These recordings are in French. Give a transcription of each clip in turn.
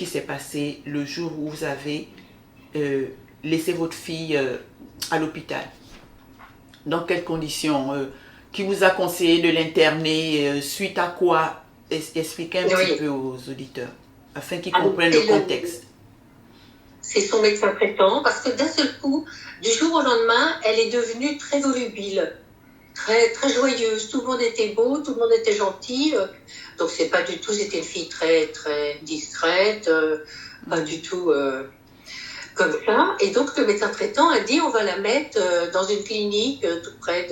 qui s'est passé le jour où vous avez laissé votre fille à l'hôpital? Dans quelles conditions? Qui vous a conseillé de l'interner? Suite à quoi? Expliquez un petit peu aux auditeurs, afin qu'ils comprennent le contexte. C'est son médecin traitant, parce que d'un seul coup, du jour au lendemain, elle est devenue très volubile, très, très joyeuse. Tout le monde était beau, tout le monde était gentil. Donc, c'est pas du tout, c'était une fille très, très discrète, pas du tout comme ça. Et donc, le médecin traitant a dit, on va la mettre dans une clinique tout près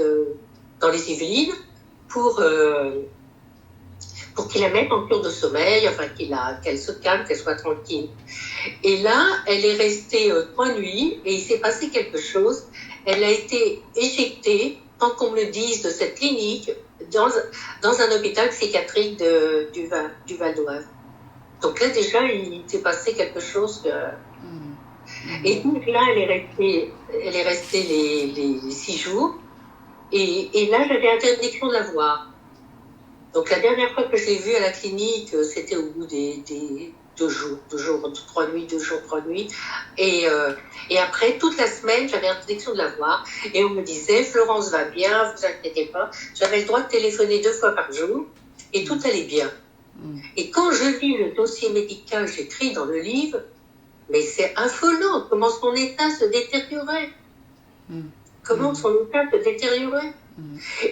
dans les Yvelines pour qu'il la mette en cure de sommeil, enfin qu'elle se calme, qu'elle soit tranquille. Et là, elle est restée 3 nuits et il s'est passé quelque chose. Elle a été éjectée, tant qu'on me le dise, de cette clinique dans un hôpital psychiatrique du Val d'Oise. Donc là, déjà, il s'est passé quelque chose. Et donc là, elle est restée les 6 jours. Et là, j'avais interdiction de la voir. Donc la dernière fois que je l'ai vue à la clinique, c'était au bout des 2 jours, 3 nuits, 2 jours, 3 nuits. Et après, toute la semaine, j'avais interdiction de la voir. Et on me disait, Florence va bien, vous inquiétez pas. J'avais le droit de téléphoner 2 fois par jour et tout allait bien. Et quand je lis le dossier médical, j'écris dans le livre, mais c'est affolant comment son état se détériorait. Comment son état se détériorait.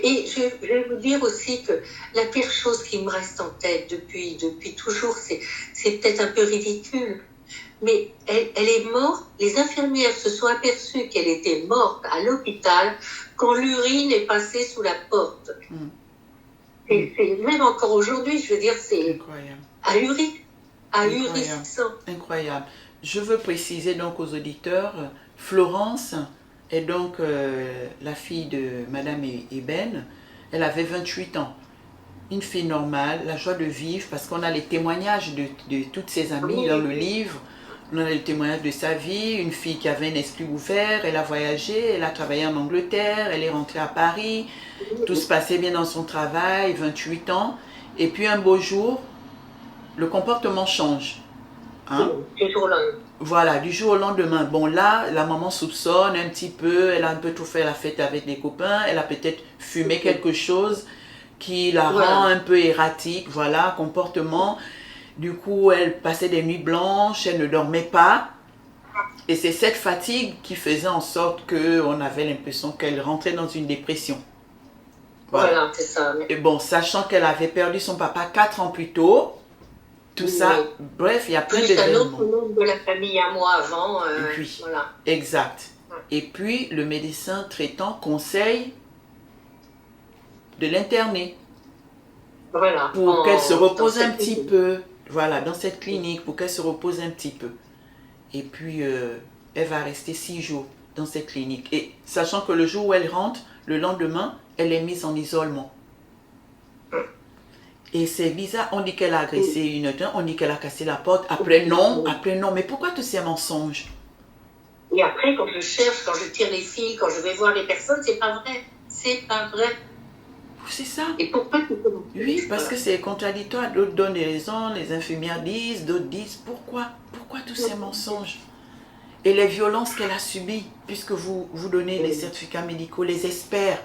Et je vais vous dire aussi que la pire chose qui me reste en tête depuis toujours, c'est peut-être un peu ridicule, mais elle est morte, les infirmières se sont aperçues qu'elle était morte à l'hôpital quand l'urine est passée sous la porte. C'est même encore aujourd'hui, je veux dire, c'est ahurissant. Incroyable. Je veux préciser donc aux auditeurs, Florence est donc la fille de Madame Eben. Elle avait 28 ans. Une fille normale, la joie de vivre, parce qu'on a les témoignages de toutes ses amies dans le livre. On a les témoignages de sa vie, une fille qui avait un esprit ouvert, elle a voyagé, elle a travaillé en Angleterre, elle est rentrée à Paris, tout se passait bien dans son travail, 28 ans. Et puis un beau jour, le comportement change. Hein? Du jour au lendemain. Voilà, du jour au lendemain. Bon là, la maman soupçonne un petit peu, elle a un peu trop fait la fête avec les copains, elle a peut-être fumé quelque chose qui la rend un peu erratique, voilà, comportement. Du coup, elle passait des nuits blanches, elle ne dormait pas. Et c'est cette fatigue qui faisait en sorte qu'on avait l'impression qu'elle rentrait dans une dépression. Voilà, c'est ça. Et bon, sachant qu'elle avait perdu son papa 4 ans plus tôt, tout ça, bref, il y a plein d'événements. Un autre membre de la famille à moi avant. Oui, voilà. Exact. Et puis, le médecin traitant conseille de l'interner. Voilà. Pour qu'elle se repose un petit peu. Voilà, dans cette clinique, pour qu'elle se repose un petit peu. Et puis, elle va rester 6 jours dans cette clinique. Et sachant que le jour où elle rentre, le lendemain, elle est mise en isolement. Et c'est bizarre, on dit qu'elle a agressé une autre, on dit qu'elle a cassé la porte. Après non, mais pourquoi tous ces mensonges? Et après, quand je cherche, quand je tire les fils, quand je vais voir les personnes, c'est pas vrai. C'est pas vrai. C'est ça. Et pourquoi tu peux... Oui, parce que c'est contradictoire. D'autres donnent des raisons, les infirmières disent, d'autres disent pourquoi tous ces mensonges? Et les violences qu'elle a subies, puisque vous donnez les certificats médicaux, les experts.